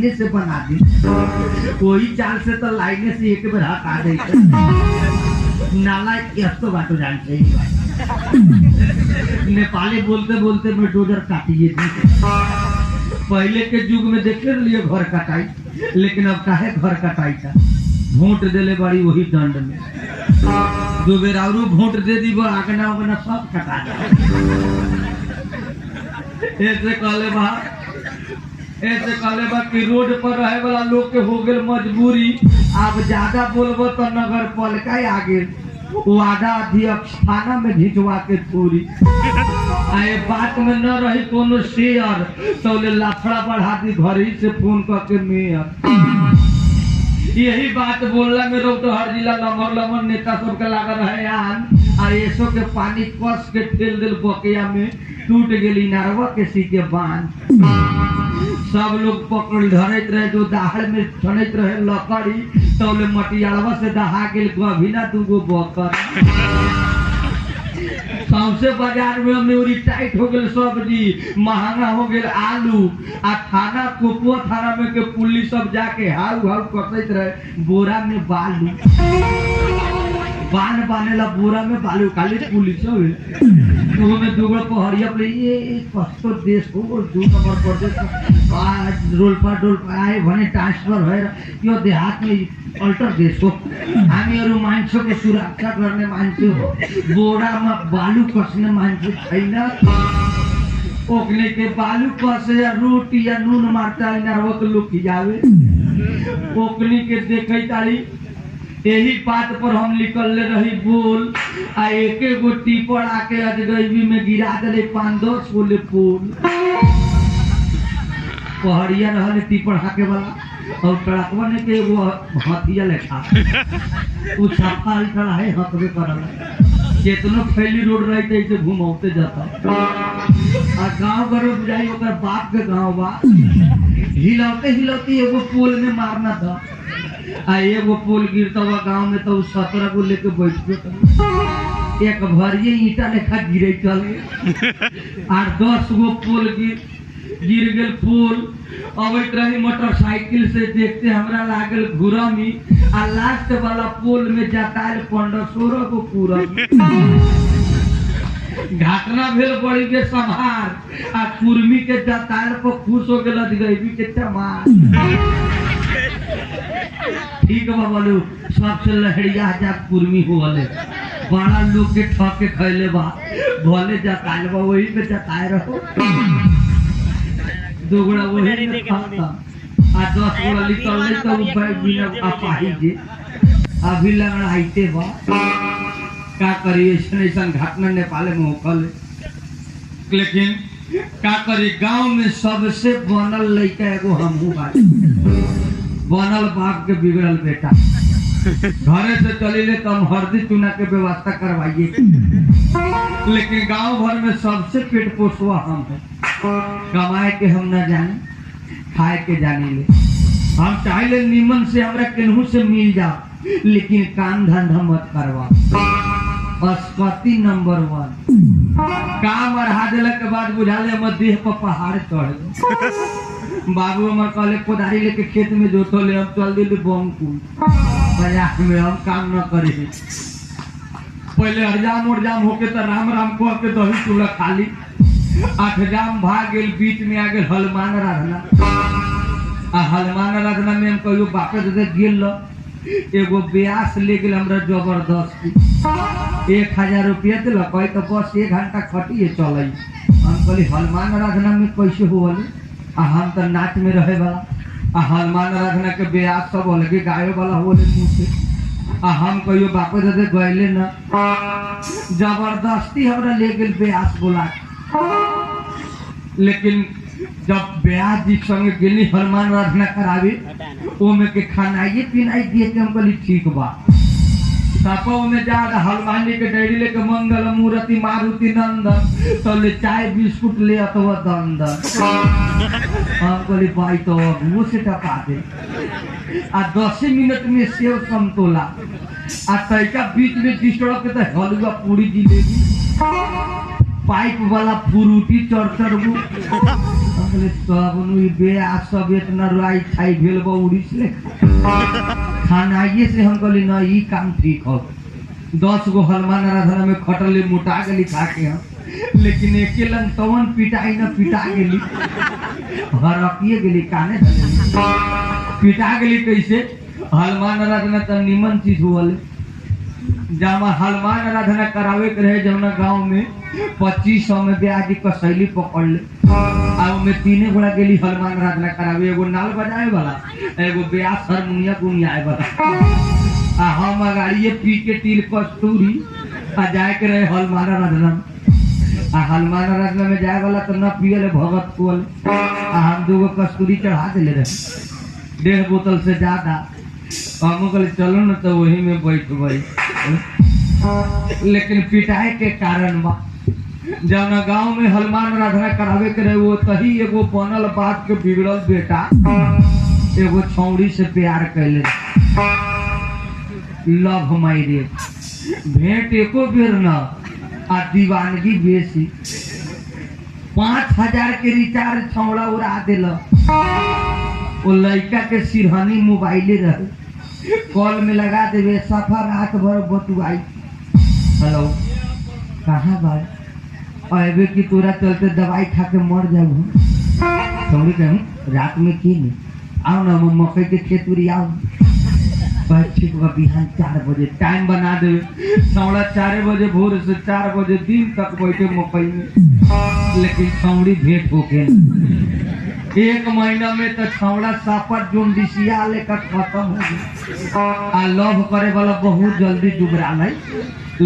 लाइने से बना दी, वही चाल से तो लाइने से एक बार हटा दे नाला तो बात जानते ही नेपाली बोलते बोलते मैं डोजर काटिए दी। पहले के युग में देखे लिए घर कटाई, लेकिन अब काहे घर कटाई था, वोट देले बड़ी वही दंड में दो बेर और वोट दे दी आगना उगना सब कटा ऐसे कहले बा कि रोड पर रहे वाला लोग के हो गए मजबूरी, अब ज्यादा बोलबो तो नगर पालिका आगे वादा अध्यक्ष थाना में घिंचवा के थोड़ी आए बात में न रही कोनो शेयर तो लाफड़ा बढ़ा दी घर ही से फोन करके मेयर। यही बात बोलला में हर जिला लमर लमर नेता सबके लागल रहे आन आ ऐसो के पानी कस के ठेल दिल बकिया में टूट गेली नारवा के सीके बांध। सब लोग पकड़ धरत रहे, जो दाहड़ में ठनत रहे लकड़ी तो मटियालवा से दहा गेल गभिना दूगो बकर। सबसे बाजार में हमने उरी टाइट हो गए सब्जी, महंगा हो गए आलू आ थाना कोपुआ थाना में के पुलिस सब जाके हाउ हाउ करते रहे बोरा में बालू बान बानेला बोरा में बालू खाली पुलिस में दुगड़ पहड़िया पे ये कस्तो देश हो 2 नंबर प्रदेश रोल पर आए भने ट्रांसफर भएर यो देहात में अल्टर देश हो। हामीहरु मान्छेको के सुरक्षा गर्ने मान्छे हो, बोरा में बालू कस्ने मान्छे छैन। ओकने के बालू कसे या रोटी या नून मारता है नरवा के लोग खिजावे ओकने के देखै ताली। यही बात पर हम निकलले रही बोल आ एक गो टीपर आके अजगैबी में गिरा दिले 5-10 गोले पोल। पहड़िया रहले टीपर हाके वाला और ट्रकवा ने के वो हाथिया लेखा उ छापा चढ़ाए हकबे करल केतनो फैली रोड रही थे इसे घुमाते जाता आ गांव गरो जाई ओकर बाप के गांव बा हिलाते हिलाते एगो पोल में मारना था आ एगो पोल गिरता हुआ गांव में तो 17 को लेके बैठ गए एक भरिए ईटा लेखा गिरे चल और 10 गो पोल गिर गेल पोल। अबैत रही मोटरसाइकिल से देखते हमरा लागल घुरमी आ लास्ट वाला पोल में जटाल 15-16 को पूरा घटना भेल बड़ी के संभार आ कुर्मी के जटाल पर खुश हो गेल अजगैबी के चमार। ठीक बा बोलू सबसे लहरिया जब कुर्मी होले बड़ा लोग के ठक के खैले बा भले जटाल बा वही पे जटाए रहो दोगड़ा वही में खाता आ 10 गोला निकलले तो बिना अपाही जे अभी लड़ाईते बा का करी ऐसा घटना नेपाल में होकल। लेकिन का करी गांव में सबसे बनल लड़का एगो हमहू बानी बनल बाप के बिगड़ल बेटा घरे से चलिले तो हम हरदी चूना के व्यवस्था करवाइए। लेकिन गांव भर में सबसे पेट पोसवा हम है, कमाए के हम न जाने खाए के जाने ले। हम चाहे नीमन से हमरा केनहू से मिल जाओ लेकिन काम धंधा मत करवा। अस्पति नंबर 1 काम अढ़ा दिला के बाद बुझाले हम देह पर पहाड़ चढ़ बाबू हमर कहले कोदारी लेके खेत में जोतले हम चल दिले बमकुल बाजार में हम काम न करे। पहले हरजाम उड़जाम होके तो राम राम कह के दही चूड़ा खाली 8 जाम भाग गेल बीच में आ गेल हनुमान आराधना आ हनुमान आराधना में हम कहियो बापे दे गेल एगो ब्यास ले गेल हमरा जबरदस्ती 1000 रुपया दिल कह तो बस 1 घंटा खटिए चल। हम कहली हनुमान आराधना में कैसे होले आ हम तो नाच में रहे वाला आ हनुमान आराधना के ब्यास सब अलगे गाये वाला होले मुँह से आ हम कहियो बापे दे गए न जबरदस्ती हमरा ले गेल ब्यास बोला। लेकिन जब ब्याह जी संगे गेली हनुमान आराधना करावे ओमे के खानाइए पीनाई दिए के हम कहली ठीक बा सापो में जा हनुमान जी के डेरी लेके मंगल मूर्ति मारुति नंदन तो ले चाय बिस्कुट ले अथवा दंदन हम कहली भाई तो वो से टपा दे आ 10 मिनट में सेव समतोला आ तैका बीच में डिस्टर्ब के तो हलवा पूरी जिलेबी पाइप वाला फ्रूटी 4-4 गो कहले सब नु बे आ सब इतना राई खाई भेल बा उड़ीस ले खानाइए से हम कहली ना ई काम ठीक हो 10 गो हनुमान आराधना में खटले मोटा गेली खा के हम लेकिन एके लन तवन पिटाई ना पिटा गेली हरकिए गेली काने पिटा गेली कैसे हनुमान आराधना त निमन चीज होले जब हनुमान आराधना करावे के रहे जौना गांव में 2500 में ब्याजी कसैली पकड़ ले आ में तीने गोड़ा गेली हनुमान आराधना करावे एगो नाल बजाए वाला एगो ब्यास हारमोनिया गुनियाए वाला आ हम गाड़िए पी के तिल कस्तूरी आ जाए के रहे हनुमान आराधना आ हनुमान आराधना में जाए वाला तो न पियले भगत कोल आ हम दूगो कस्तूरी चढ़ा देले रहे 1.5 बोतल से ज्यादा हम कहले चलो न तो वही में बैठ गई लेकिन पिटाई के कारण बा जौना गांव में हनुमान आराधना करावे के रहे वो तही एगो बनल बात के बिगड़ल बेटा एगो छौड़ी से प्यार कैले लव मैरिज भेंट एको बेर न आ दीवानगी बेसी 5000 के रिचार्ज छौड़ा उड़ा दिल वो लड़का के सिरहनी मोबाइले रहे कॉल में लगा देवे सफा रात भर बतुआई हेलो कहाँ भाई अबे की तोरा चलते दवाई खा के मर जाऊ थोड़ी कहूँ रात में की नहीं आओ ना मकई के खेत उड़ी आओ ठीक बा बिहान 4 बजे टाइम बना देवे छौड़ा 4 बजे भोर से 4 बजे दिन तक बैठे मकई में लेकिन छौड़ी भेंट होके 1 महीना में तो छौड़ा सापर जोंडिसिया लेकर खत्म हो गया आ लव करे वाला बहुत जल्दी डुबरा है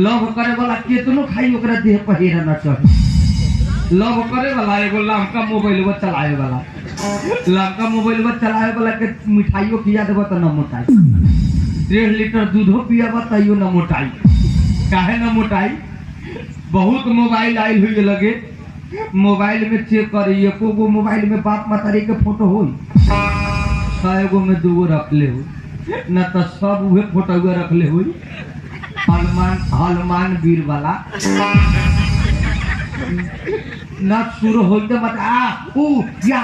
लव करे वाला कितनो खाई ओकरा देह पहिरा न चढ़े लव करे वाला एगो लमका मोबाइल चलाए वाला लमका मोबाइल चलाए वाला के मिठाइयों खिया देबो तो न मोटाई 1.5 लीटर दूधो पियाबा तैयो न मोटाई काहे न मोटाई बहुत मोबाइल आई हुई लगे मोबाइल में चेक करी एको गो मोबाइल में बाप मतारी के फोटो हो 100 गो में 2 गो रख ले हो न तो सब उहे फोटो रख ले हो हनुमान वीर वाला न शुरू होते मत आ ऊ या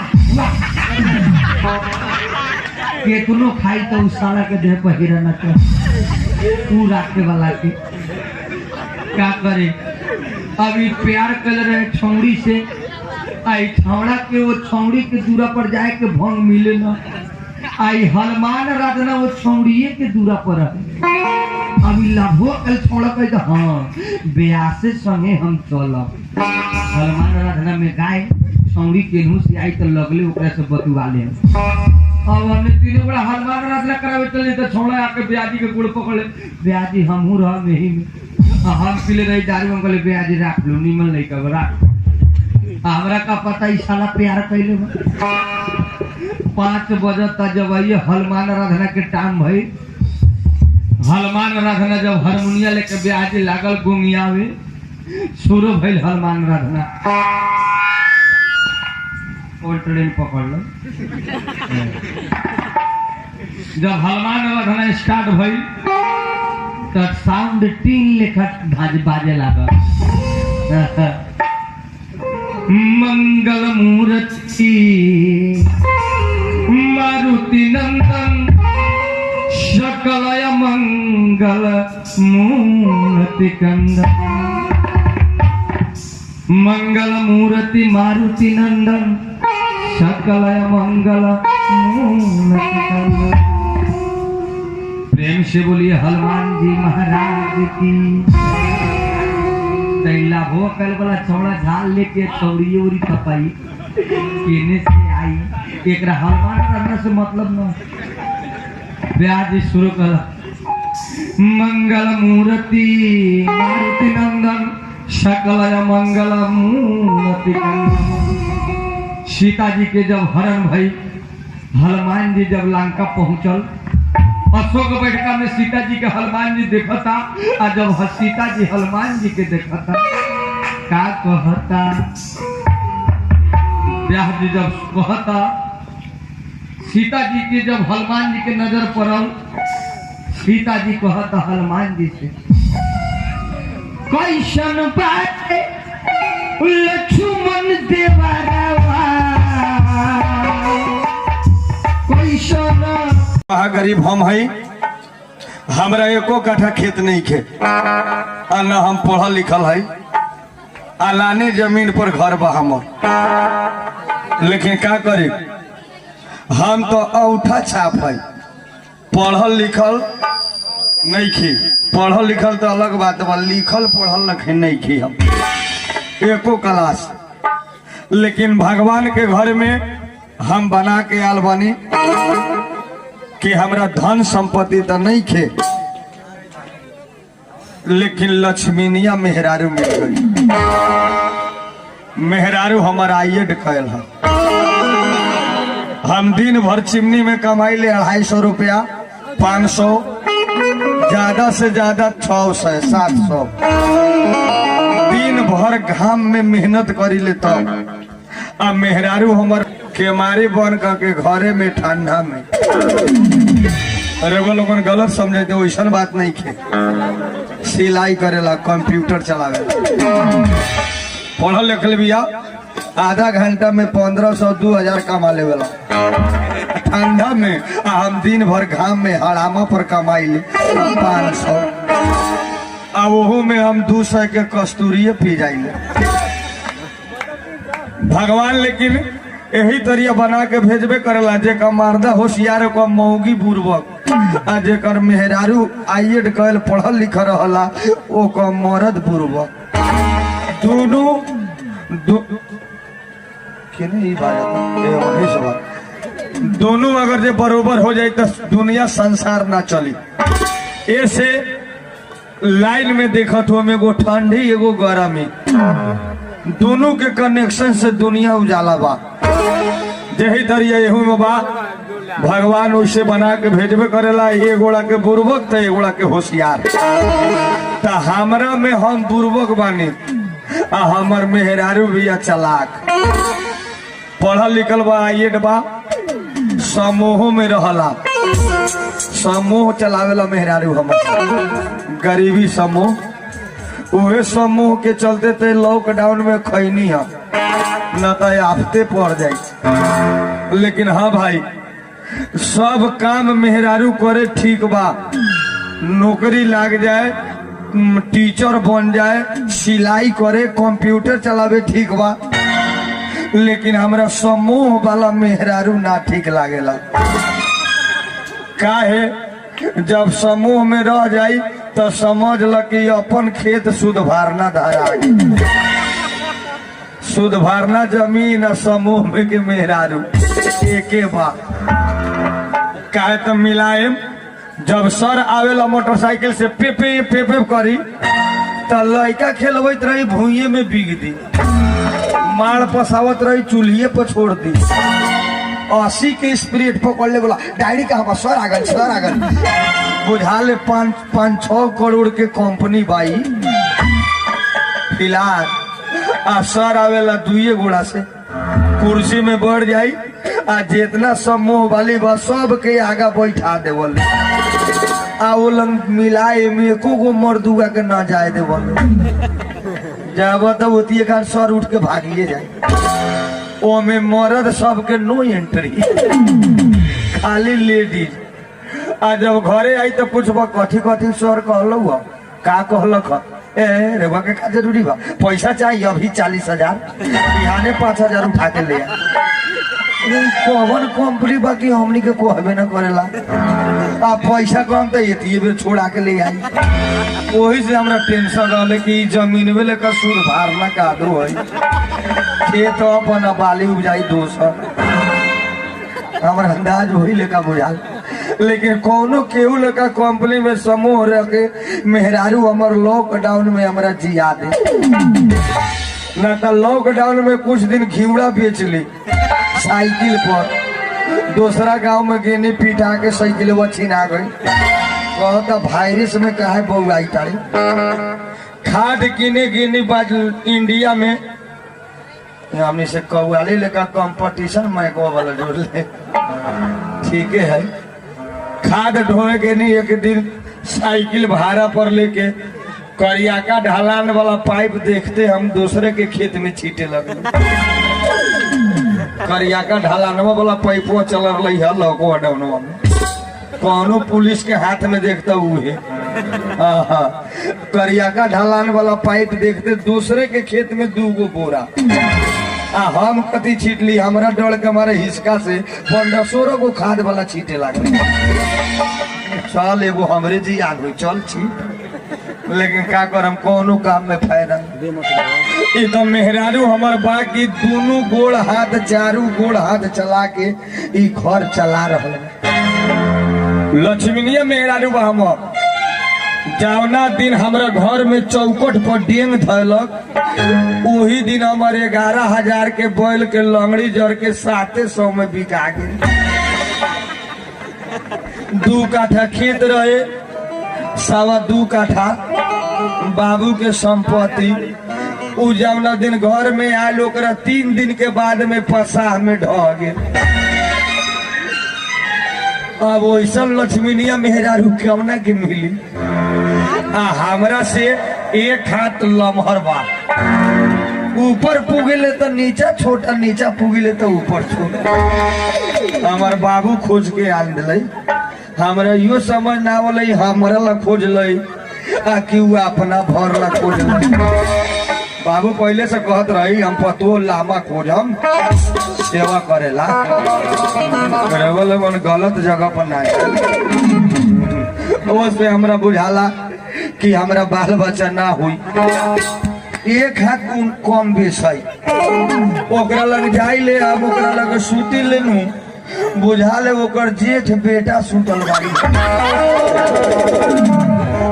केतनो खाई तो उस साला के देह पहिरा न ऊ राखे वाला के क्या करे अभी प्यार कर रहे छौड़ी से आई छौड़ा के वो छौड़ी के दूरा पर जाए के भंग मिले न आई हनुमान आराधना वो छौड़िए के दूरा पर है अभी लाभो कल छौड़ा कह हाँ ब्यासे संगे हम चलब हनुमान आराधना में गाय छौड़ी केनहू से आई तो लगले ओकरा से बतुआ ले अब हमने तीनों बड़ा हनुमान आराधना करावे चले तो छौड़ा आके ब्याजी के गुड़ पकड़े ब्याजी हमहू रह में ही में हम पीले रही दारू हम कहले ब्याजी राख लो निमन लइका राख हमरा का पता ई साला प्यार कैले 5 बजे जब ये हनुमान आराधना के टाइम भई हनुमान आराधना जब हारमोनिया लेके ब्याजी लागल गुंगियावे शुरू भइल हनुमान आराधना और ट्रेन पकड़ लो जब हनुमान आराधना स्टार्ट भइल तो साउंड 3 लेखा बाजे लागल मंगल मूर्ति मारुति नंदन सकलय मंगल मूर्ति कंदन मंगल मूर्ति मारुति नंदन सकलय मंगल मूर्ति कंदन प्रेम से बोलिए हनुमान जी महाराज की तैला हो कल वाला छौड़ा झाल लेके छौड़ी उरी कपाई केने से आई एकरा हनुमान करने से मतलब न ब्याज शुरू कर मंगल मूर्ति मारुति नंदन सकलय मंगल मूर्ति कंदन सीता जी के जब हरण भई हनुमान जी जब लंका पहुंचल अशोक बैठका में सीता जी के हनुमान जी देखता और जब सीता जी हनुमान जी के देखता का कहता ब्याह जी जब कहता सीता जी के जब हनुमान जी के नजर पड़ल सीता जी कहता हनुमान जी से कैसन बात लक्ष्मण देवरवा गरीब हम है, हमरा एको कट्ठा खेत नहीं खे, आ न हम पढ़ल लिखल है, अलाने जमीन पर घर बा हमर। लेकिन का करी, हम तो औठा छाप है, पढ़ल लिखल नहीं खी। पढ़ल लिखल तो अलग बात बा, लिखल पढ़ल नहीं खी हम एको क्लास। लेकिन भगवान के घर में हम बना के आल बनी कि हमरा धन संपत्ति तो नहीं खे, लेकिन लक्ष्मीनिया मेहरारू मिल गई। मेहरारू हमारा आइएड कैल है। हम दिन भर चिमनी में कमाई ले 250 रुपया, 500, ज्यादा से ज्यादा 600 700। दिन भर घाम में मेहनत करी ले तब अब मेहरारू हमर केमारी बन करके घरे में ठंडा में। अरे वो लोग गलत समझे थे, वैसा बात नहीं खे। सिलाई करेला, कंप्यूटर चलावेला, पढ़ल लिखल बिया, आधा घंटा में 1500 2000 कमा लेवेला ठंडा में। हम दिन भर घाम में हरामा पर कमाई ले 500, अब वहू में हम 200 के कस्तूरिये पी जाइले। भगवान लेकिन यही तरिया बना के भेजबे करेला, जेकर मर्दा होशियार को मौगी बुर्बक, आ जेकर मेहरारू आइएड कैल पढ़ल लिखल रहला ओ को मर्द बुर्बक। दोनों दोनों अगर जे बरोबर हो जाए तो दुनिया संसार ना चली। ऐसे लाइन में देखा तो हम एगो ठंडी एगो गरमी, दोनों के कनेक्शन से दुनिया उजाला बा। यही दरिया एहू में बा, भगवान उसे बना के भेजबे करेला, ये गोड़ा के बुर्बक तो ये गोड़ा के होशियार। तो हमरा में हम बुर्बक बानी, आ हमर मेहरारू भी चलाक, पढ़ल लिखल बा, आइएड बा, समूह में रहला, समूह चलावेला मेहरारू हमर, गरीबी समूह। उहे समूह के चलते थे लॉकडाउन में खैनी है, न तो आफते पड़ जाए। लेकिन हाँ भाई, सब काम मेहरारू करे ठीक बा, नौकरी लाग जाए, टीचर बन जाए, सिलाई करे, कंप्यूटर चलावे ठीक बा, लेकिन हमरा समूह वाला मेहरारू ना ठीक लागेला। काहे, जब समूह में रह जाई तो समझ ल कि अपन खेत शुद्ध भारना धारा, शुद्ध भारना जमीन और समूह में के मेहरारू एके बा। काहे तो मिलाएम, जब सर आवेला मोटरसाइकिल से पे पे पे पे करी तो लड़का खेलबैत रही भूये में बिग दी, मार पसावत रही चूल्हे पर छोड़ दी, 80 के स्प्रीड पकड़ ले, बोला डायरी कहाँ पर, सर आगल सर आगल। बुझा ले 5-6 करोड़ के कंपनी बाई फिलहाल, आ सर आवेला 2 गोड़ा से कुर्सी में बढ़ जाई, आ जितना समूह वाली बा सब के आगा बैठा देवल, आ वो लंग मिलाए में एको गो मर्दुआ के ना जाए देवल। जब तब होती है सर उठ के भागिए जाए, ओ में मर्द सबके नो एंट्री, खाली लेडीज। आ जब घरे आई तो पूछबा कथी कथी सर कहल का कहलक, ए रेवा के का जरूरी बा, पैसा चाहिए अभी 40,000, बिहाने 5,000 उठा के ले आ। कौन कंपनी बाकी हमनी के कहबे न करेला, आ पैसा कम तो ये बेर छोड़ा के ले आई। वही से हमरा टेंशन रहले कि जमीन में लेकर सुर भारना का दो है, खेत अपन बाली उपजाई 200, हमारा अंदाज वही लेकर बुझाल। लेकिन कोनो केहू लेकर कंपनी में समूह रखे मेहरारू हमर लॉकडाउन में हमरा जिया दे, न तो लॉकडाउन में कुछ दिन घिवड़ा बेच ली साइकिल पर, दूसरा गांव में गेनी पिटा के साइकिल वो छीना गई, कहता वायरस में कहा बउआई तारी। खाद किने गिनी बाज इंडिया में हमने से कौआली लेकर कंपटीशन में को वाला जोड़ ले, ठीक है। खाद ढोए के नहीं, एक दिन साइकिल भाड़ा पर लेके करियाका ढलान वाला पाइप देखते हम दूसरे के खेत में छीटे लगे। करियाका ढलान वाला पाइपो चल रही है लौको डाउनवा में, कौनो पुलिस के हाथ में देखता हुए करियाका ढलान वाला पाइप देखते दूसरे के खेत में 2 गो बोरा आ हम कति छीटली हमरा डर के हमारे हिसका से 15-16 गो खाद वाला छीटे लगे। चल एगो हमरे जी आ गई चल छी, लेकिन का करम कोनो काम में फायदा ई तो मेहरारू हमर बाकी दोनों गोड़ हाथ चारू गोड़ हाथ चला के ई घर चला रहल। लक्ष्मीनिया मेहरारू बा हमर जौना दिन हमरा घर में चौकट पर डेंग धैलक वही दिन हमारे 11,000 के बैल के लंगड़ी जड़ के 700 में बिका गए। 2 काठा खेत रहे, 2.25 काठा बाबू के संपत्ति। उ जौना दिन घर में आयल ओकरा 3 दिन के बाद में पसाह में ढह गए। अब वैसा लक्ष्मीनिया मेहरारू कौना के मिली हमरा से 1 हाथ लमहर बा, ऊपर पुगले तो नीचा छोटा, नीचा पुगले तो ऊपर छोटा। हमार बाबू खोज के आन दिल, हमरा यो समझ ना आवल हमरा ला खोज लई कि वो अपना भर ला खोज लई। बाबू पहले से कहत रही हम पतो लामा खोजम सेवा करेला, गलत जगह पर ना से हमरा बुझाला कि हमरा बाल बच्चा ना हुई। 1 हाथ कम बेस है, ओकरा लग जाइले अब ओकरा लग सूती लेनू बुझाले ओकर जेठ बेटा सुतल बाड़ी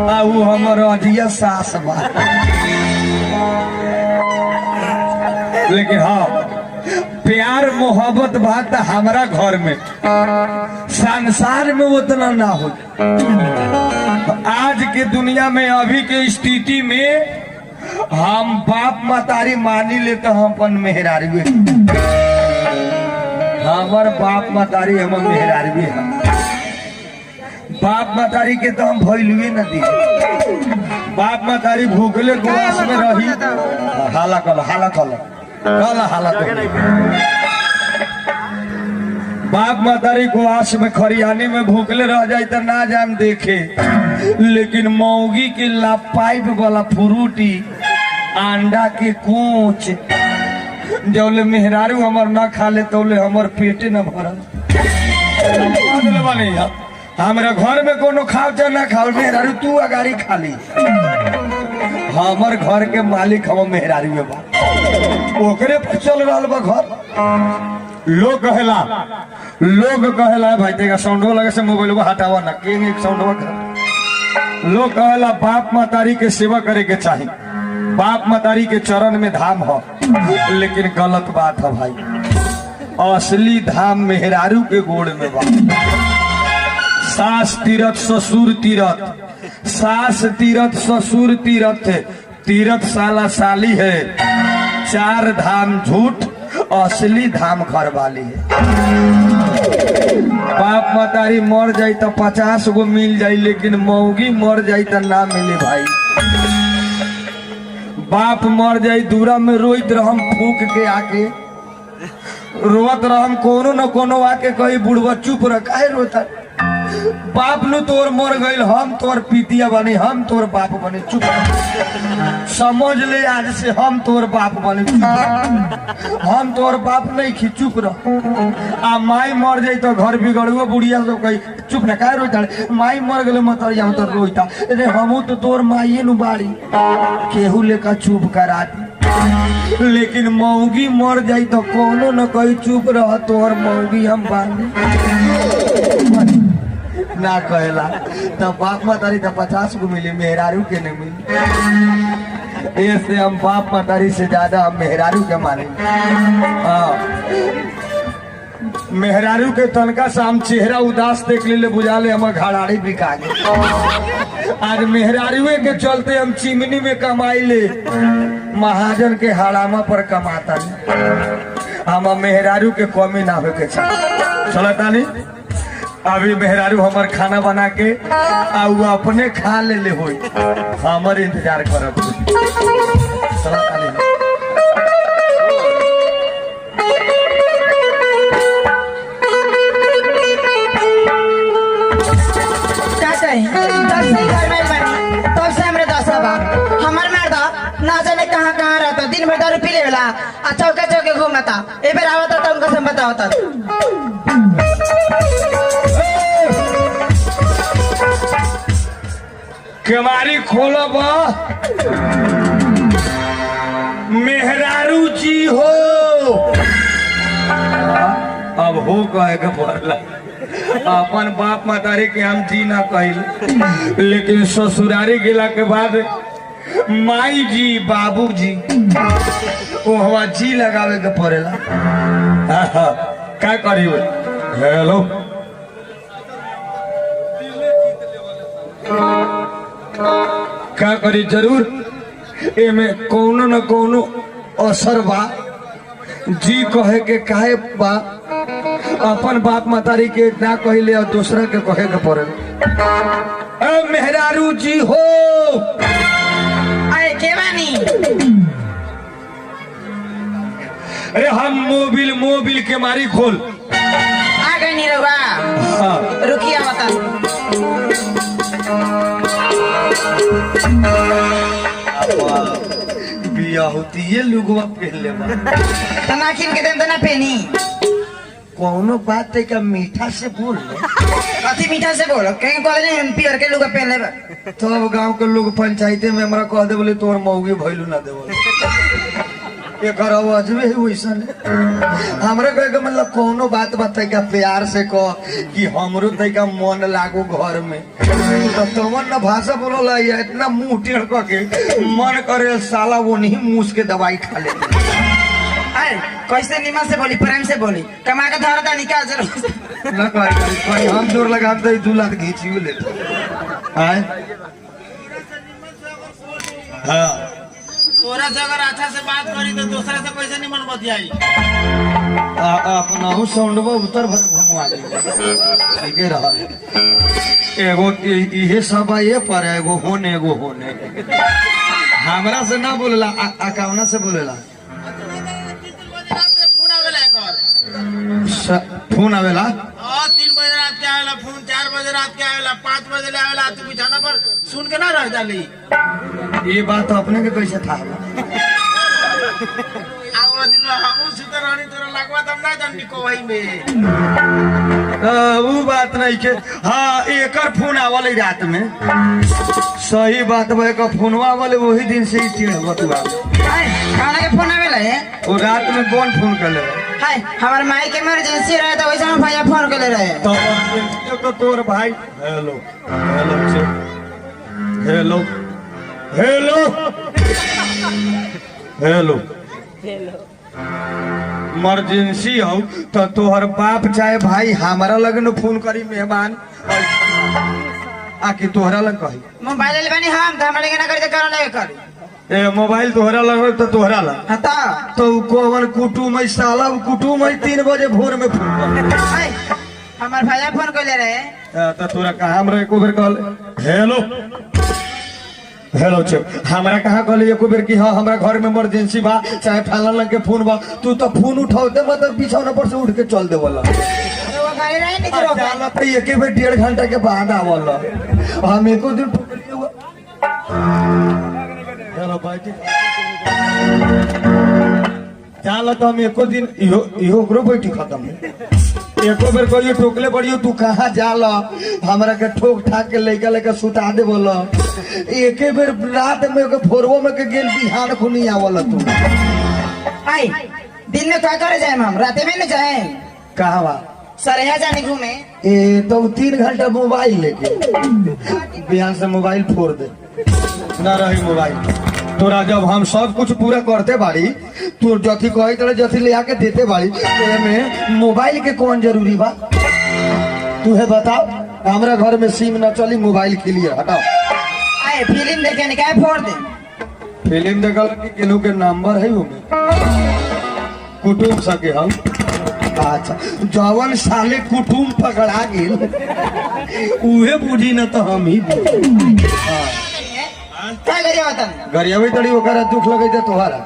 आ वो हमर अजिया सास बा। लेकिन हाँ प्यार मोहब्बत बात हमारा घर में संसार में उतना ना हो। आज के दुनिया में अभी के स्थिति में हम बाप मतारी मानी ले तो हम अपन मेहरारी हमार बाप मतारी हम मेहरारी हम बाप मतारी के तो हम भैलुए न दी। बाप मतारी भूखले गुआस में रही हाला कल बाप मतारी गुआस में खरियानी में भूखले रह जाए तो ना जान देखे, लेकिन मौगी के पाइप वाला फ्रूटी अंडा के कोच जौले मेहरारू हमर ना खा ले तौले हमर पेटे न भरल। हमरा घर में कोनो खाओ चाहे ना खाओ मेहरारू तू अगाड़ी खा ली। हमर घर के मालिक हम मेहरारू में बा, ओकरे पर चल रहा बा घर। लोग कहेला भाई तेरा साउंडवा लगे से मोबाइल हटावा ना के साउंडवा कर। लोग कहेला बाप मतारी के सेवा करे के चाहिए, बाप मतारी के चरण में धाम हो, लेकिन गलत बात है भाई। असली धाम मेहरारू के गोड़ में बा। सास तीरथ ससुर तीरथ, सास तीरथ ससुर तीरथ, तीरथ साला साली है, 4 धाम झूठ, असली धाम घर वाली है। बाप मतारी मर जाई तो 50 गो मिल जाई, लेकिन मौगी मर जाई तो ना मिले भाई। बाप मर जाई दूरा में रोइत रहम फूक के आके रोत रहम, कोनो न कोनो आके कही बुढ़वा चुप रह काहे रोता। बाप नु तोर मर गईल, हम तोर पितिया बने, हम तोर बाप बने, चुप समझ ले आज से हम तोर बाप बने, हम तोर बाप नहीं खी, चुप रह। आ माई मर जाई तो घर बिगड़ुआ बुढ़िया तो कही चुप न काहे रोता, माई मर गले मत जाऊं तो रोता। अरे हमू तो तोर माइये नु बाड़ी, केहू लेकर चुप करा दी। लेकिन मौगी मर जाई तो कोनो न कही चुप रह तोर मौगी हम बानी ना कहेला। तो बाप मतारी तो 50 को मिली, मेहरारू के नहीं मिली। ऐसे हम बाप मतारी से ज्यादा हम मेहरारू के माने। मेहरारू के तनका से हम चेहरा उदास देख ले बुझा ले हम घड़ाड़ी बिका गए। आज मेहरारू के चलते हम चिमनी में कमाई ले, महाजन के हड़ामा पर कमाता नहीं। हम मेहरारू के कमी ना हो के चलता नहीं। अभी मेहरारू हमार खाना बना के अपने खा ले हो, हमारे इंतजार करत चलता नहीं। नहीं तब से ही घर में बनी तब से हमरे दशा बा हमार मर्दा ना जाने कहाँ कहाँ रहता दिन भर दारू पी लेला आ चौके चौके घूमता ए बेर आवता तो उनका सब बतावता केवारी खोलो बा मेहरारू जी हो अब हो कहे के पड़ला अपन बाप मातारी के हम जी ना कहिल लेकिन ससुरारी गेला के बाद माई जी बाबू जी ओ हवा जी लगावे के पड़ेला का करी हेलो का करी जरूर एमे कोनो न कोनो असर बा जी कहे के काहे बा अपन बाप मातारी के ना कहिले और दूसरा के कहे के पड़े मेहरारू जी हो अरे के बानी अरे हम मोबिल के मारी खोल आ गई नी रहुआ हाँ। रुकिए बता बिया होती है लुगवा पहले बा तना खिन के देम तना पेनी कौनो बात है का मीठा से बोल कथी मीठा से बोलो कहीं कॉलेज में पियर के लोग पहन लेबा तब गांव के लोग पंचायते में हमरा कह दे बोले तोर मौगी भइलू ना देवल एक आवाज में वैसा हमरा कहे के मतलब कोनो बात बताए का प्यार से कह कि हमरो तैका मन लागो घर में तो तुमन ना भाषा बोलो या इतना मुंह टेढ़ के मन करे साला वो नहीं मुंह के दवाई खा ले अरे कैसे निमन से बोली प्रेम से बोली कमा के धर दा निकाल जरूर ना कहे हम जोर लगा तो 2 लाख घींची लेते हां हां तोरा से अगर अच्छा से बात करी तो दूसरा से कैसे निमन बतियाई अपना हूँ साउंडवा उतर भर घुमवा दे ठीक है रहा एगो ये सब ये पर एगो होने हमरा से ना बोलेला अकावना से बोलेला फोन आवेला एकर फोन आवेला 3 बजे रात के आवेला फोन 4 बजे रात के आवेला 5 बजे ले आवेला तू बिछाना पर सुन के ना रह जाली ये बात अपने के कैसे था आवा दिन में हमहू सुते रहनी तोरा लगवा तब ना जानी को भाई में वो बात नहीं के हाँ एकर फोन आवल रात में सही बात बा का फोनवा वाले वही दिन से ही टेढ़ बतुआ खाना के फोन आवेला है वो रात में कौन फोन कर ले हाय हमार माई के इमरजेंसी रहे तो वैसे हम भैया फोन कर ले रहे तो तोर भाई hello hello hello hello emergency हो तो तोहर बाप चाहे भाई हमारा लगन फोन करी मेहमान आके तोहरा लग कही मोबाइल ले बनी हम तो हमारे के ना करी तो करो लगे करी ए मोबाइल तोहरा लग तो तोहरा लग हता तो कोवन कुटुम साला कुटुम 3 बजे भोर में फोन कर हाय हमार भैया फोन कर ले रहे तो तोरा कहा हमरा एको बेर कहल हेलो हेलो चुप हमरा कहा कहले एको बेर कि हाँ हमरा घर में इमरजेंसी बा चाहे फलाना लग के फोन बा तू तो फोन उठाओते मतलब बिछौना पर से उठ के चल दे बोला तो वो घरे रहे नहीं तो जाला तो एके बेर 1.5 घंटा के बाद आवल हम एको दिन ठोकलिए हुआ हेलो भाई जाला तो हम एको दिन इहो ओकरो बैठी खत्म एको बेर कहियो ठोकले पड़ियो तू कहाँ जाला हमरा के ठोक ठाक के लइका लेके सुता दे बोला एके बेर रात में के भोरवो में के गेल बिहान खुनी आवल तू हाय दिन में क्या करे जाए हम रात में न जाए कहाँ बा सरहा जाने घूमे ए तो 3 घंटा मोबाइल लेके बिहान से मोबाइल फोड़ दे ना रही मोबाइल तोरा जब हम सब कुछ पूरा करते बाड़ी तू जथी कही तरह जथी ले आके देते बाड़ी में मोबाइल के कौन जरूरी बा तू है बताओ हमरा घर में सिम न चली मोबाइल क्लियर हटाओ आए फिल्म देखे निकाय फोड़ दे फिल्म देखल कि केनू के नंबर है उमे कुटुम सके हम अच्छा जवन साले कुटुम पकड़ा गेल उहे बुझी न तो हम ही क्या करे वतन गरियावे तड़ी ओकरा दुख लगे थे तोहरा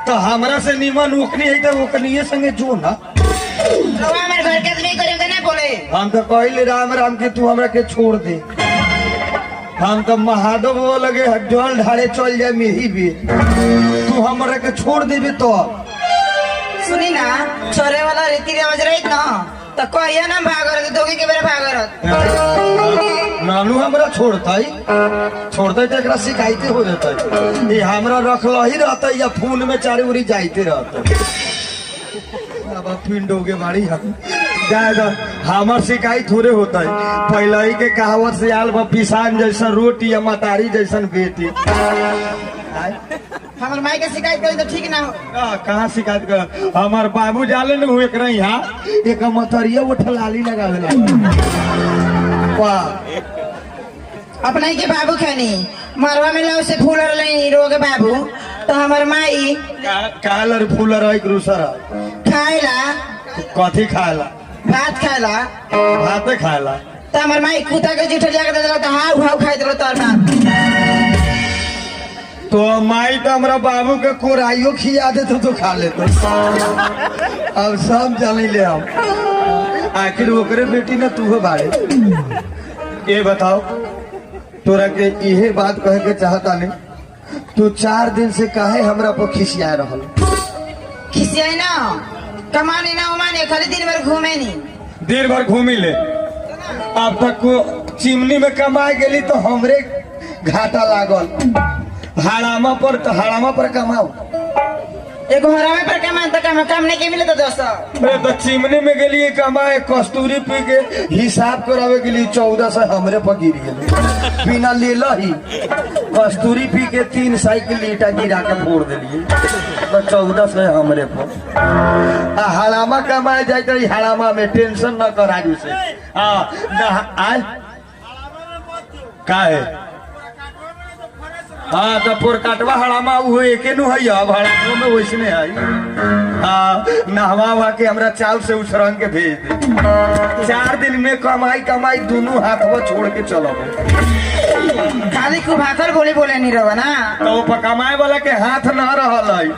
तो हमरा से निमन ओकनी है तो ओकनीए संगे जो ना रवा मेरे घर के आदमी करे ना बोले हम तो कहले राम राम के तू हमरा के छोड़ दे। हम तो महादेव बाबा लगे जल ढारे चल जाए मेही भी, तू हमरा के छोड़ देबे तो सुनी ना, छोरे वाला रीति रिवाज रही ना तो कहिया ना भागरत दोगे के बेरे भागरत। नानू हमरा छोड़ता तो एकरा शिकायते हो जाता है। ये हमरा रखल ही रहता या फोन में चारे उरी जाते रहता। अब पिंडोगे बाड़ी हम जाएगा, हमार शिकायत थोड़े होता है। पहले ही के कहावत से आल बा पिसान जैसन रोटी या मतारी जैसन बेटी। हमार माई के शिकायत करी तो ठीक ना हो। कहाँ शिकायत कर, हमार बाबू जाले न हुए करे यहाँ एक मतरिया वो ठलाली लगावेला। वाह, अपना ही के बाबू खानी मरवा में लाओ से फूल रही रोग बाबू, तो हमार माई कालर फूलर है क्रूसर खाएला कथी खाएला, भात खाएला, भाते खाएला। तो हमार माई कुत्ता के जूठे जाके दे देला तो हाउ हाउ खाई देलो तोर भात। तो माई तो हमरा बाबू के कोराइयो खिया दे तो खा ले तो। अब सब जानी ले हम, आखिर ओकरे बेटी ना तू बाड़े। ये बताओ तोरा के इहे बात कहे के चाहता नहीं, तू 4 दिन से काहे हमरा पर खिसिया रहल? खिसियाई ना, कमाने ना उमाने, खाली दिन भर घूमे नहीं। दिन भर घूमी ले, अब तक को चिमनी में कमाए गेली तो हमरे घाटा लागल। हाड़ामा पर कमाओ, एगो हरामे पर कमान तो काम नहीं के मिले तो दोस्तों। मैं तो चिमनी में गेली कमाए, कस्तूरी पी के हिसाब करावे के लिए 1400 हमरे पर गिर गए बिना लेला ही। कस्तूरी पी के 3 साइकिल ईटा गिरा के फोड़ दिलिए तो 1400 हमरे पर। हड़ामा कमाए जाए तो हड़ामा में टेंशन न कर आजू से। आज का है हाँ तो पोरकाटवा हड़ामा वो एके नु है, अब हड़ामा में वैसने है। हाँ नहवा हुआ के हमरा चाव से उस रंग के भेज दे। 4 दिन में कमाई दोनों हाथवा छोड़ के चलो। खाली खूब हाथर बोले नहीं रहो ना, तो कमाए वाला के हाथ न रहल है,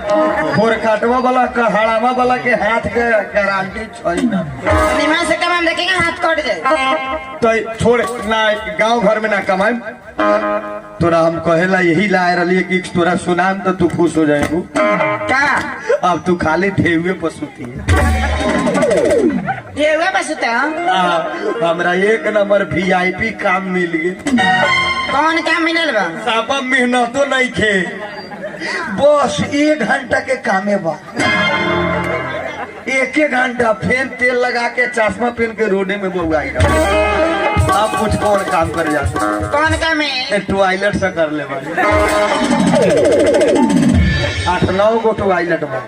पोरकाटवा वाला का हड़ामा वाला के हाथ के गारंटी छै ना। निमान से कमाम देखेंगे हाथ कट जाए तो छोड़ ना, गांव घर में ना कमाए। तोरा हम कहेला यही लाए रही कि तोरा सुनाम तो तू खुश हो जाएगू का। अब तू खाली ढेउए पर सुती है। ये हुआ बस होता है। हमरा 1 नंबर VIP काम मिल गए। कौन काम मिलल बा? सापा मेहनतो नहीं खे, बस 1 घंटा के कामे बा। 1 घंटा फिर तेल लगा के चश्मा पहन के रोडे में बउआई आप कुछ कौन काम कर जा? कौन काम है? टॉयलेट से कर ले 8-9 गो टॉयलेट में।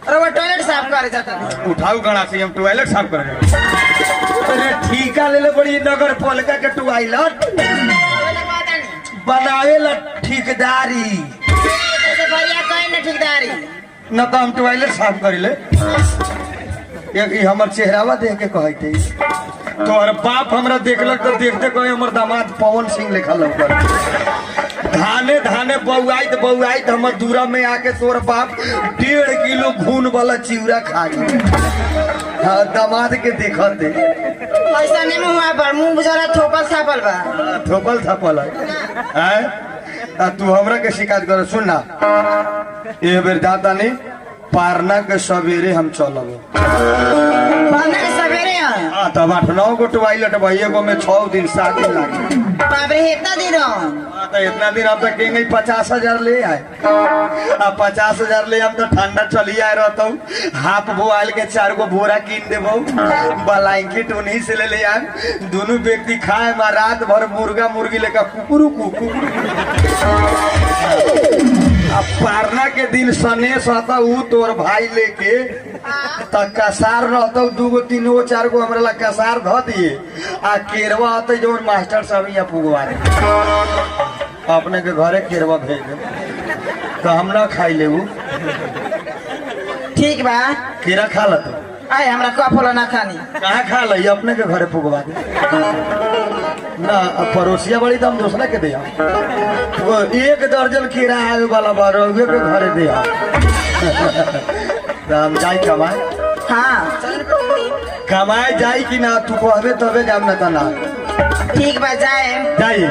और वो टॉयलेट साफ करे जाता है। उठाऊ गणा से हम टॉयलेट साफ कर अरे ठीका ले ले बड़ी नगर पालिका के टॉयलेट बनावे ला ठेकेदारी ठेकेदारी न तो हम टॉयलेट साफ कर ले। हमर चेहरावा देख के कहते तोहर बाप हमरा देखलक तो देखते कहे हमर दामाद पवन सिंह लिखा लौकर। धाने बउआइत हमर दूरा में आके तोर बाप 1.5 किलो खून वाला चिवड़ा खा गए। हाँ दामाद के देखते ऐसा नहीं मुँह पर मुँह बुझाला थोपल थापल बा। थोपल थापल है। तू हमरा के शिकायत कर। सुन ना, ये बेर दाता नहीं पारना के सवेरे हम चलब। पारना के सवेरे हाँ तब 8-9 गो टॉयलेट भैया को में 6 दिन 7 दिन लागे। बाप रे इतना दिन तो इतना दिन अब तक कहेंगे 50,000 ले आए। अब 50,000 ले हम तो ठंडा चली आए रहता हूँ। हाफ बोआल के 4 गो बोरा कीन देबो, ब्लैंकेट उन्हीं से ले आए। दोनों व्यक्ति खाए रात भर मुर्गा मुर्गी लेकर कुकुरू। अब पारना के दिन सनेस आता ऊ तोर भाई लेके तक कसार रहता 2 गो 3 गो 4 गो हमरा ला कसार ध दिए। आ केरवा आते जो मास्टर साहब यहाँ पुगवा दे अपने के घरे केरवा भेज दे तो हम ना खाई ले। ठीक बा केरा खा लत आए हमरा कफला ना खानी। कहाँ खा ली अपने के घरे पुगवा दे ना। पड़ोसिया बड़ी तो हम दूसरा के दे 1 दर्जन केरा आवे वाला बा के घरे दे। हम जाए कमाए हाँ चल कमाए जाई कि ना तू कहबे तबे जाम ना तना ठीक बा जाए जाई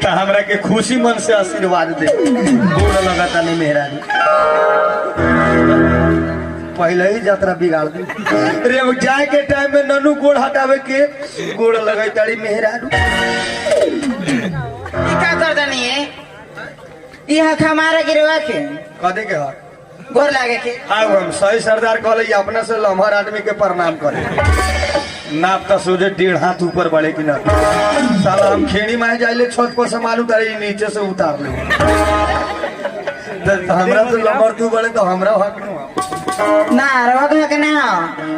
तो हमरा के खुशी मन से आशीर्वाद दे गोड़ लगाता नहीं मेहरानी पहले ही यात्रा बिगाड़ दी रे वो जाए के टाइम में ननू गोड़ हटावे के गोड़ लगाई ताड़ी मेहरानी क्या कर दनी है यह हमारा गिरवा के कदे के हर गोर लागे के हाँ हम सही सरदार कहले अपने से लम्हर आदमी के प्रणाम करे नाप का सोचे 1.5 हाथ ऊपर बढ़े कि ना साला हम खेड़ी में जाइले छत पर से मालूम तारी नीचे से उतार ले तो हमरा तो लम्हर तू बड़े तो हमरा हक न ना रोग है कि ना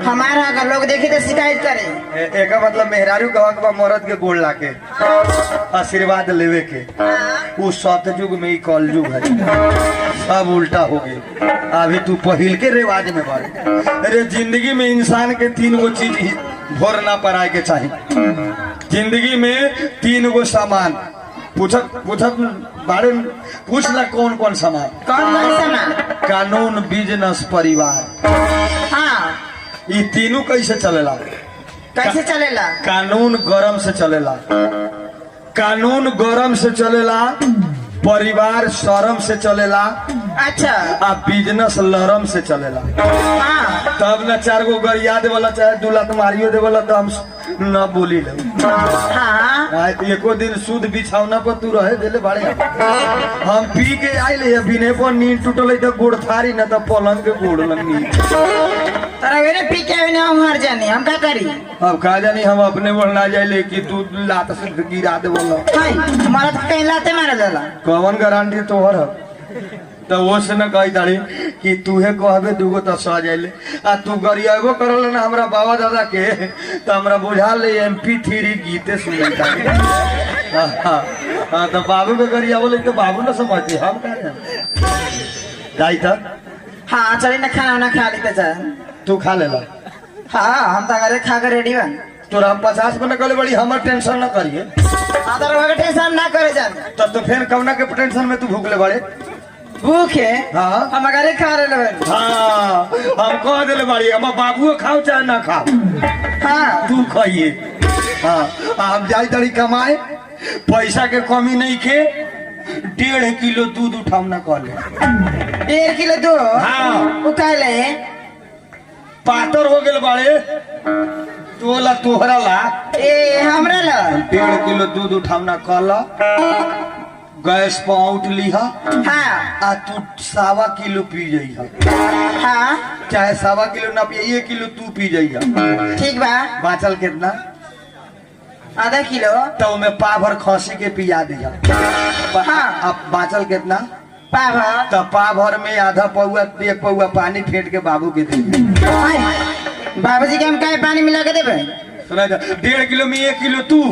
हमारा अगर लोग देखे तो शिकायत करे एका मतलब मेहरारू के हक बा मरद के गोड़ लाके आशीर्वाद लेवे के वो सतयुग में ही कलयुग है सब उल्टा हो गई अभी तू पहिल के रिवाज में बढ़ अरे जिंदगी में इंसान के 3 गो चीज ही भोर ना पराए के चाहिए जिंदगी में 3 गो सामान पूछत पूछत बारे पूछ ला कौन कौन सामान कौन कौन सामान कानून बिजनेस परिवार हाँ ये तीनों कैसे चलेला कैसे चलेला कानून गरम से चलेला कानून गरम से चलेला परिवार शरम से चलेला अच्छा आ बिजनेस लरम से चलेला हाँ तब न 4 गो गरिया देवला चाहे 2 लाख मारियो देवला तो हम न बोली ले हाँ एको दिन सूद बिछावना पर तू रहे देले बाड़े हम पी के आइले बिने पर नींद टूटल तो गोड़ थारी न तो पलंग के गोड़ लंगी तरा वेरे पी के हम हार जानी हम क्या करी अब कहा जानी हम अपने बढ़ना जाइले कि तू लात से गिरा दे बोला हाय हमारा तो कहीं लाते मारे जाला कौन गारंटी तोहर तो वो से न कही तारी कि तूहे कहबे 2 गो तो सह जाइले आ तू गरियाबो करल ना हमरा बाबा दादा के तो हमरा बुझा ले MP3 गीते सुने हाँ तो बाबू के गरिया बोले तो बाबू न समझती हम कह जाई था हाँ चलिए ना खाना खा लेते जाए तू खा लेला हाँ हम तो घरे खा कर रेडी बन तोरा हम 50 में न करे बड़ी हमर टेंशन न करिए अदर टेंशन ना करे जान तब तो फिर कवना के टेंशन में तू भूखले बड़े भूख है हाँ हम घरे खा रहे बन हाँ हम कह दिले बाड़ी हम बाबू खाओ चाहे ना खाओ हाँ तू खाइए हाँ हम जाई तड़ी कमाए पैसा के कमी नहीं के 1.5 किलो दूध उठाऊ ना कह ले 1 किलो दो हाँ वो कह ले पातर हो गए बाड़े तोला तोहरा ला ए हमरा ला 1.5 किलो दूध उठाऊ ना कह ला गैस पर आउट लिहा हाँ आ तू 1.25 किलो पी जाइहा हाँ चाहे 1.25 किलो ना पी 1 किलो तू पी जाइहा ठीक बा बाँचल कितना आधा किलो तो मैं पा भर खसी के पिया दिया हाँ। अब बाँचल कितना पाव तो पा भर में आधा पौआ 1 पौआ पानी फेंट के बाबू के दे बाबूजी के हम क्या पानी मिला के देवे सुना 1.5 किलो में 1 किलो तू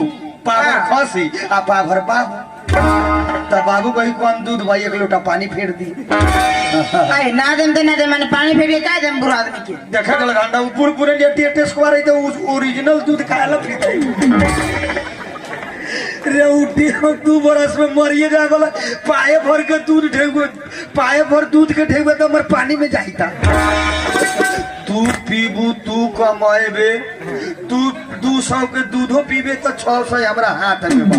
पा भर खसी आ पा भर बाबू तो बाबू कही कौन दूध भाई 1 लोटा पानी फेर दी अरे ना देम तो ना दे मैंने पानी फेर के का देम बुरा आदमी के देखा गल घंटा ऊपर पूरे टेस्ट को रही तो ओरिजिनल दूध खाला पीते रे उठी तू बरस में मरिए जाए वाला पाए भर के दूध ढेगो पाए भर दूध के ढेगो तो हमर पानी में जाइता तू पीबू तू कमाएबे तू 200 के दूधो पीबे तो 600 हमरा हाथ में बा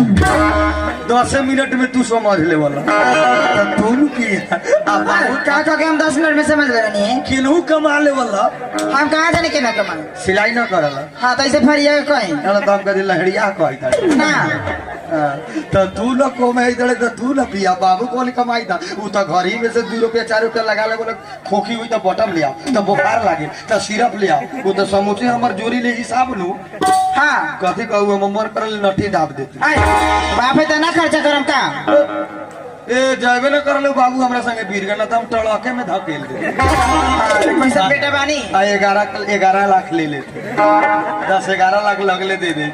10 मिनट में तू समझ ले वाला तो तू की अब क्या के हम 10 मिनट में समझ ले नहीं है किनहू कमा ले वाला हम कहाँ जाने के ना कमा सिलाई न करला हाँ तो ऐसे फरिया कहीं ना तो हम कदी लहड़िया कहता ना तो तू न कमाई दे तो तू न पिया बाबू कौन कमाई था वो तो घर ही में से 2 रुपया 4 रुपया लगा ले बोले खोखी हुई तो बटम ले आओ तो बुखार लागे तो सिरप ले आओ वो तो समूचे हमर जोरी ले हिसाब नु हाँ कथी कहू हम मर कर नठी दाब देते बाप है तो ना खर्चा करम का ए जाबे न कर लो बाबू हमरा संगे बीर गना तो हम टड़के में धकेल दे पैसा बेटा बानी 11 लाख ले लेते 10-11 लाख लगले दे दे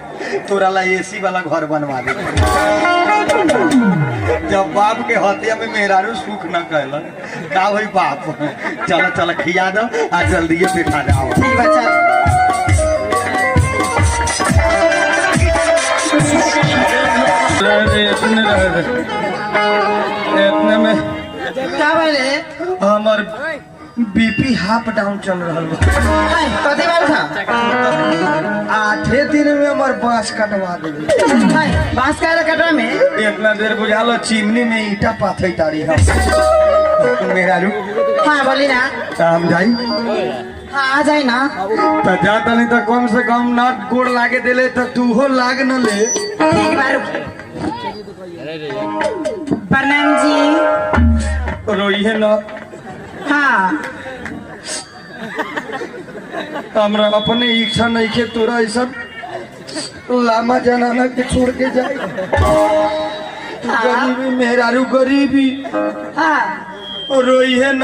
तोरा ला एसी वाला घर बनवा दे जब बाप के हत्या में मेहरारू सुख न कहलन का भाई बाप चल चल खिया दो आ जल्दी बैठा जाओ ठीक बच्चा इतने में क्या बोले हमर बीपी हाफ डाउन चल रहा बा। हाय कथी बात था 8 दिन में हमार बांस कटवा देबे। हाय बांस का कटवा में इतना देर बुझालो चिमनी में ईटा पाथे तारी हम मेरा रू हाँ बोली ना काम जाई हाँ आ जाए ना तो जाता नहीं तो कम से कम नाट गोड़ लागे देले तो तू हो लाग न ले। ठीक बार प्रणाम जी रोइहे न हाँ हमरा अपने इच्छा नहीं के तोरा ऐसा लामा जनाना के छोड़ के जाए। गरीबी मेहरारू गरीबी हाँ रोइहे न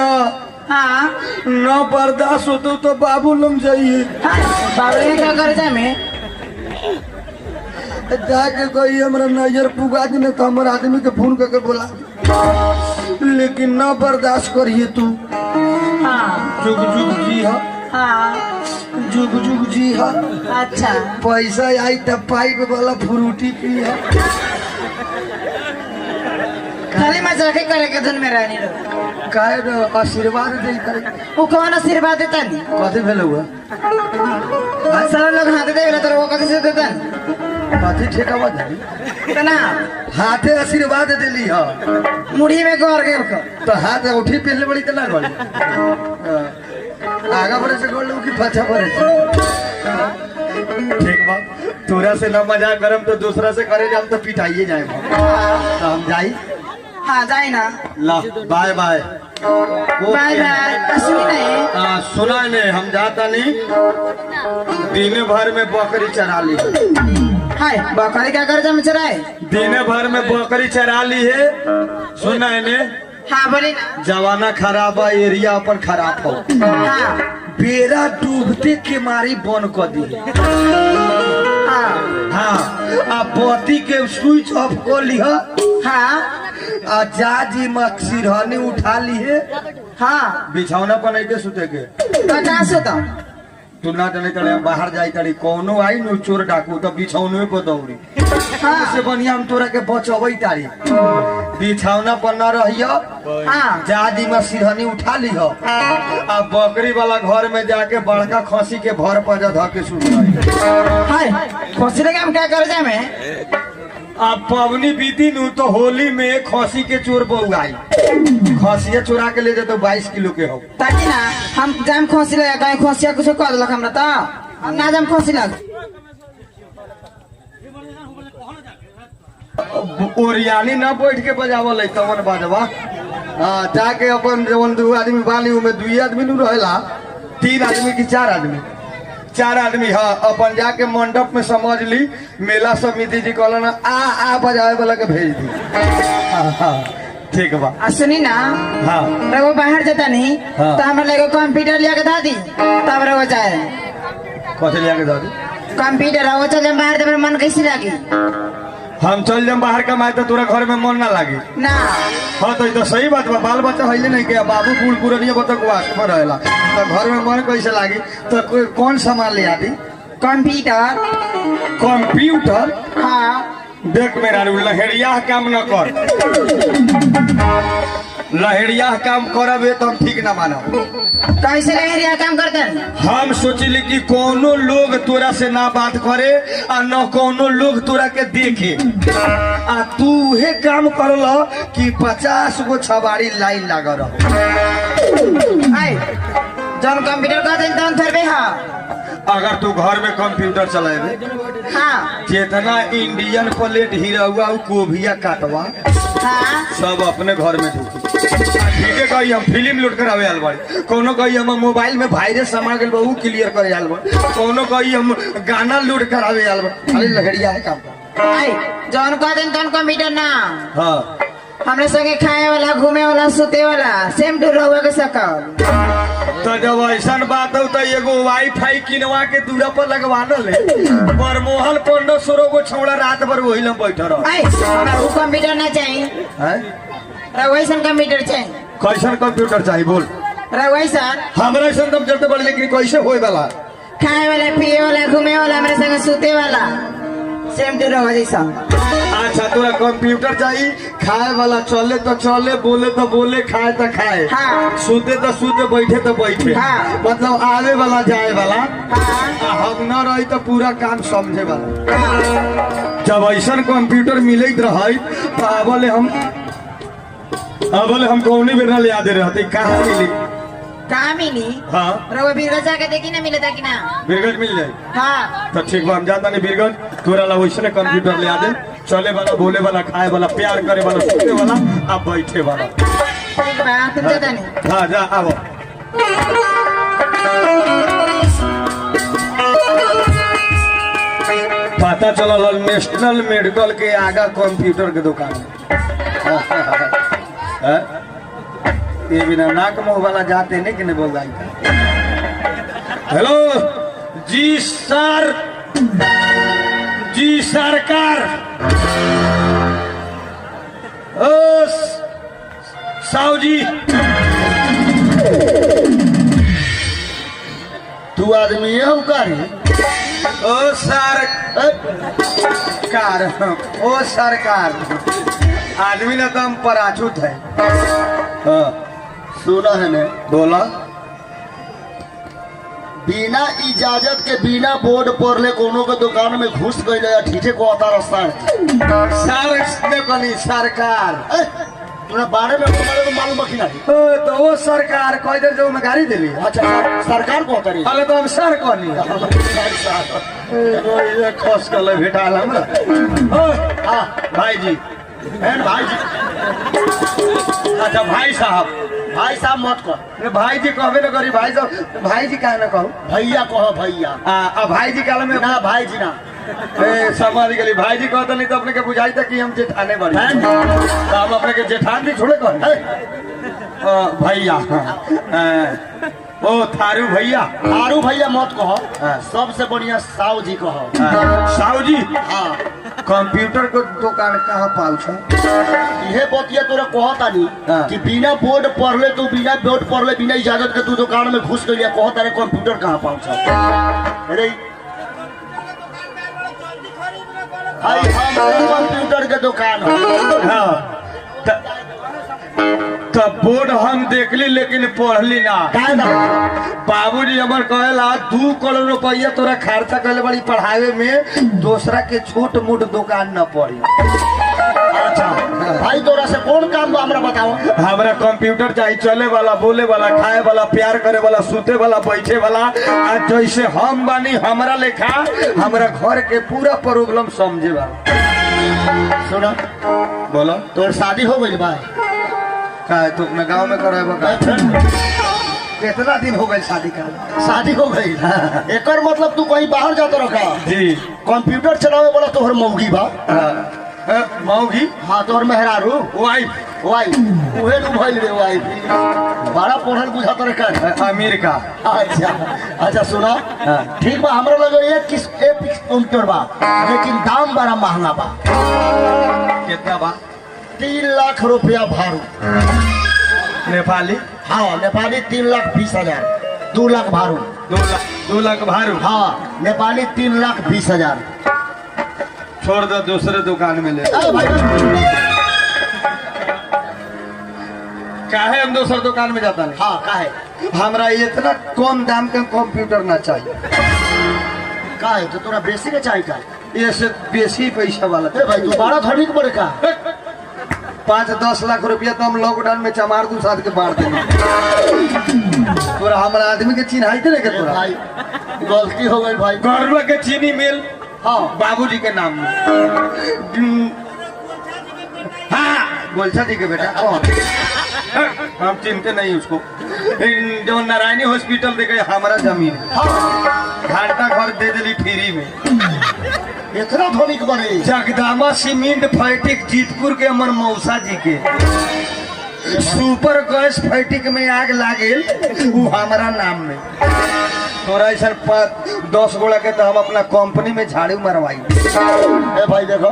हाँ न बर्दाश्त होतो तो बाबू लम जाइए। हाँ बाबू ने क्या कर जाए मैं जाके कोई हमरा नजर पुगा दी तो हमारे आदमी के फोन करके बोला लेकिन न बर्दाश्त करिए तू। हाँ जुग जुग जी हा हाँ जुग जुग जी हा अच्छा पैसा आई तब पाइप वाला फ्रूटी पी हा। खाली मजा के करे के धुन में रहनी लो काहे न आशीर्वाद दे करे वो कौन आशीर्वाद देता नहीं कथी भेल हुआ सारा लोग हाथ दे तो वो कथी से देता कथी ठेकावा जाई तो ना हाथे आशीर्वाद देली हा मुड़ी में गोर गेल को तो हाथ उठी पहले बड़ी तो ना गड़ी आगा बड़े से गोल की पाछा बड़े से ठीक बा तोरा से ना मजाक करम तो दूसरा से करे जाम तो पिटाइए जाए तो हम जाई हाँ जाए ना ला बाय बाय बाय बाय सुनी नहीं सुना ने हम जाता नहीं दिन भर में बकरी चरा ली हाय बकरी क्या कर जम चराए दिन भर में बकरी चरा ली है। सुना ने हाँ बोली ना जवाना खराब है एरिया अपन खराब हो हाँ बेरा डूबते के मारी बन कर दी। हाँ हाँ आ बत्ती के स्विच ऑफ कर लिया हाँ आ जाजी सिरहनी उठा ली है। हाँ बिछौना पर नहीं के सुते के कहाँ सोता तू ना जाने तड़े बाहर जाई तड़ी कोनो आई नु चोर डाकू तो बिछौने पर दौड़ी हाँ से बढ़िया हम तोरा के बचबई तारी बिछौना पर न रहियो हाँ जाजी में सिरहनी उठा ली हो आ बकरी वाला घर में जाके बड़का खसी के भर पर ध के सुत रही। हाय खोसले के हम क्या कर जाए मैं अब पवनी बीती नु तो होली में खसी के चोर बउआई खसिया चोरा के ले जाते 22 किलो के हो ताकि ना हम जाम खोसी लगा कहीं खोसिया कुछ कर दिलक हमरा तो हम ना जाम खोसी लग ओरियानी ना बैठ के बजावल है तवन बाजवा हाँ जाके अपन जवन 2 आदमी बाली उमे 2 आदमी नु रहेला 3 आदमी की 4 आदमी 4 आदमी हाँ अपन जाके मंडप में समझ ली मेला समिति जी कहलन आ बजावे वाला के भेज दी। हाँ ठीक बा सुनी ना हाँ रघु बाहर जाता नहीं हाँ। तो हमारे लगे कंप्यूटर लिया के दा दी तब रघु जाए कथी लिया के दादी कंप्यूटर रघु चल बाहर तो मन कैसे लगी हम चल जाम बाहर कमाए तो तोरा घर में मन ना लागी ना हाँ तो सही बात बा बाल बच्चा है नहीं के बाबू बूढ़ पुरानिया बतक वास में रहेला तो घर में मन कैसे लागी तो कोई कौन सामान ले आती कंप्यूटर कंप्यूटर हाँ देख मेरा लहेरिया काम न कर लहेरिया काम करबे तो हम ठीक ना मानब कैसे लहरिया काम करते हैं हम सोचली कि कोनो लोग तोरा से ना बात करे आ न कोनो लोग तोरा के देखे आ तू उहे काम करल कि 50 गो छबाड़ी लाइन लाग रह हाय जौन कंप्यूटर का दिन तौन थरबे हाँ अगर तू घर में कंप्यूटर चलाएबे हाँ जितना इंडियन प्लेट हीरा कोभिया काटवा हाँ सब अपने घर में ढूंढी ठीक है कही हम फिल्म लोड करावे आल बाड़ी कोनो कही हम मोबाइल में वायरस समा गइल बा ऊ क्लियर करे आल बा कोनो कही हम गाना लोड करावे आल बा खाली लहरिया है काम हाय जौन का दिन तौन कंप्यूटर ना हां हमरे संगे खाए वाला घूमे वाला सुते वाला सेम टू रहुआ के सकल तो जब ऐसा बात हो तो एगो वाईफाई किनवा के दूरा पर लगवाना ले बरमोहल 1500 गो छौड़ा रात भर वही लम बैठल रह हाय हमरा ऊ कंप्यूटर ना चाहिए हैं रहुआ कंप्यूटर चाहिए कैसन कंप्यूटर चाहिए बोल रहुआ सर हमरा ऐसा तब जब बड़े लेकिन कैसे होए वाला खाए वाला पिए वाला घूमे वाला हमरे संगे सुते वाला सेम टू रहुआ जैसा अच्छा तोरा कंप्यूटर चाहिए, खाए वाला चले तो चले, बोले तो बोले, खाए तो खाए, हाँ। सूते तो सूते, बैठे तो बैठे, हाँ। मतलब आवे वाला जाए वाला। हाँ। आ हम न रही तो पूरा काम समझे वाला। जब ऐसा कंप्यूटर मिलत रही तो बोले हम कौनी बेरा ले आदे रहते, कहाँ मिली? कहाँ मिली? हाँ रवा बीरगंज जाके देखी ना, मिले था कि ना? बीरगंज मिल जाए हाँ। तो ठीक बा, हम जाता नहीं बीरगंज, तोरा ला वैसे कंप्यूटर ले आदे, चले वाला, बोले वाला, खाए वाला, प्यार करे वाला, सोते वाला, अब बैठे वाला। ठीक बा, तुम जाता नहीं। हाँ जा आओ। पता चलल नेशनल मेडिकल के आगा कंप्यूटर के दुकान है। ये बिना नाक मुंह वाला जाते नहीं कि नहीं बोल जाएगा। हेलो जी सर, जी सरकार, ओ साहू जी, तू आदमी है उकारी? ओ सरकार, ओ सरकार, आदमी ना तो हम पराछूत है। हाँ सुना है ने, बोला। बिना इजाजत के, बिना बोर्ड पढ़ले कोनो के दुकान में घुस गए, ठीठे को आता रास्ता सर सरकार, तुरा बारे में तुम्हारे को मालूम बाकी नहीं? तो वो सरकार कोई देर जो मैं गाड़ी दिली। अच्छा सरकार को होता अरे तो हम सर कहनी खस कर भेटा भाई जी, भाई जी, अच्छा भाई साहब, भाई साहब मत कह, भाई जी कहबे न करी, भाई साहब, भाई जी काहे न कहू, भैया कहो भैया। भाई जी काला में ना भाई जी ना, समझ गई, भाई जी कहता नहीं तो अपने के बुझाई था कि हम जेठाने बड़ी, तो हम अपने के जेठान भी छोड़े कह भैया। ओ थारू भैया, थारू भैया मत कहो, हाँ। सबसे बढ़िया साहू जी कहो। साहू जी, हाँ कंप्यूटर को दुकान कहाँ पाउछ? ये बतिया तोरा कहता नहीं हाँ। कि बिना बोर्ड पढ़ले, तू बिना बोर्ड पढ़ले, बिना इजाजत के तू दुकान में घुस गई, कहता रे कंप्यूटर कहाँ पहुंचा? अरे भाई हम कंप्यूटर के दुकान है। हाँ तो बोर्ड हम देखली लेकिन पढ़ली ना। बाबूजी हमार कहेला 2 करोड़ रुपया तोरा खर्चा करे बड़ी पढ़ावे में, दूसरा के छोट मोट दुकान न पड़ी। अच्छा भाई तोरा से कौन काम बा हमरा बताओ? हमरा कंप्यूटर चाहिए, चले वाला, बोले वाला, खाए वाला, प्यार करे वाला, सूते वाला, बैठे वाला। आज जैसे हम बानी हमरा लेखा हमरा घर के पूरा प्रॉब्लम समझे वाला। सुना बोलो तोर शादी हो गई बा? का तू अपने गाँव में करे कितना दिन हो गए शादी का? शादी हो गई। एकर मतलब तू कहीं बाहर जाता रखा? जी। कंप्यूटर चलावे वाला तोहर मौगी बा? मौगी? हाँ तोहर मेहरारू वाइफ। वाइफ उहे नु भइल रे वाइफ। बड़ा पढ़ल बुझाता रे का? अमीर का। अच्छा अच्छा सुना, ठीक बा, हमरा लगे एक कंप्यूटर बा, लेकिन दाम बड़ा महंगा बा। कितना बा? 3 लाख रुपया भाड़ू। नेपाली? हाँ नेपाली 3,20,000। 2 लाख भाड़ू। 2 लाख भाड़ू? हाँ नेपाली 3,20,000। छोड़ दो, दूसरे दुकान में ले। काहे हम दूसरे दुकान में जाता नहीं? हाँ काहे? हमरा इतना कम दाम का कंप्यूटर ना चाहिए। काहे तो तोरा बेसी के चाहिए का? ये से बेसी पैसा वाला। भाई तू बड़ा धनिक बड़े का? 5-10 लाख रुपया तो हम लॉकडाउन में चमार दू साथ के बाढ़ देंगे। तोरा हमारा आदमी के चिन्हाई थे लेके तोरा? भाई गलती हो गई भाई। गौरवा के चीनी मिल, हाँ बाबूजी के नाम में। हाँ गोलछा जी के बेटा कौन? हम चिंते नहीं उसको। जो नारायणी हॉस्पिटल दे गए हमारा जमीन, घंटा घर दे दिली फ्री में। इतना धनिक बने? जगदामा सीमेंट फैक्ट्री जीतपुर के हमर मौसा जी के सुपर गैस फैक्ट्री में आग लागेल, वो हमारा नाम में। तोरा ऐसा 10 गोला के तो हम अपना कंपनी में झाड़ू मरवाई। ए भाई देखो,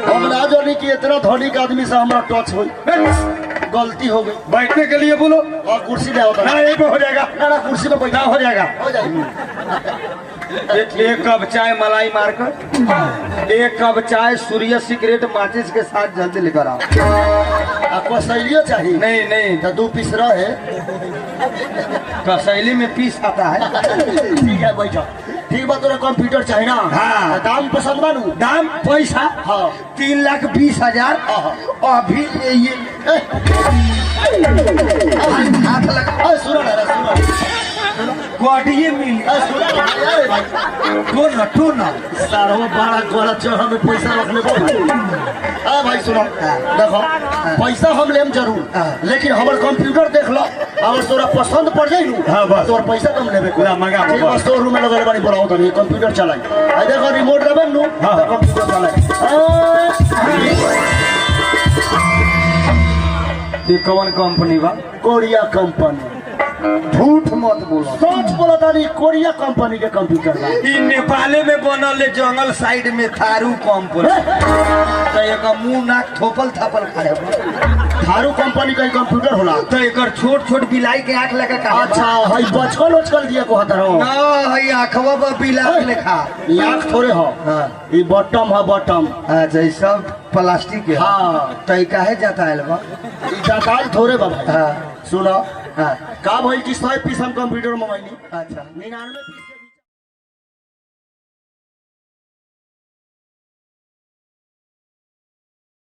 हम ना जानी कि इतना धनिक आदमी से हमरा टच हुई। गलती हो गई। बैठने के लिए बोलो। और कुर्सी ले आओ तो। ना यहीं पे हो जाएगा। ना कुर्सी पे बैठा हो जाएगा। हो जाएगी। एक कप चाय मलाई मारकर, एक कप चाय सूर्य सिगरेट माचिस के साथ जल्दी लेकर आओ। आपको सहेलियो चाहिए? नहीं नहीं, तो 2 पीस रहे। कसैली में पीस आता है। ठीक है बैठो। ठीक बात, तोरा कंप्यूटर चाहिए ना? हाँ। दाम पसंद बानू? दाम पैसा हाँ। 3,20,000। अभी ये हाथ लगा सुनो ना सुनो कोडिये मिल सुनो अरे भाई टो ना सारो बड़ा गलत जगह में पैसा रखने को। अरे भाई सुनो, देखो पैसा हम लेम जरूर, लेकिन हमारे कंप्यूटर देख लो, अगर तोरा पसंद पड़ जाई नु हाँ, बस। तोर पैसा कम लेबे को। पूरा मंगा ठीक बस तो रूम में लगे बानी बोलाओ तो नहीं कंप्यूटर चलाई। आ देखो रिमोट रबन नु हाँ। तो कंप्यूटर चलाई। ये कौन कंपनी बा? कोरिया कंपनी। झूठ मत बोलो। सच बोला तानी, कोरिया कंपनी के कंप्यूटर बा। ई नेपाले में बनल है, जंगल साइड में थारू कंपनी। तो एक मुंह नाक थोपल थापल खाए थारू कंपनी का कंप्यूटर होला। तो एक छोट छोट बिलाई के आंख लगा का। अच्छा हई बचकल उचकल दिया को हतर हो ना हई आंखवा पर बिलाई लेखा। आँख थोड़े हो, ये बॉटम है बॉटम। अच्छा ये सब प्लास्टिक है। हाँ। तो ये काहे जाता है बा? जाताल थोड़े बाबा। हाँ। सुनो हाँ। का भाई कि 100 पीस हम कंप्यूटर मंगाई। अच्छा 99 पीस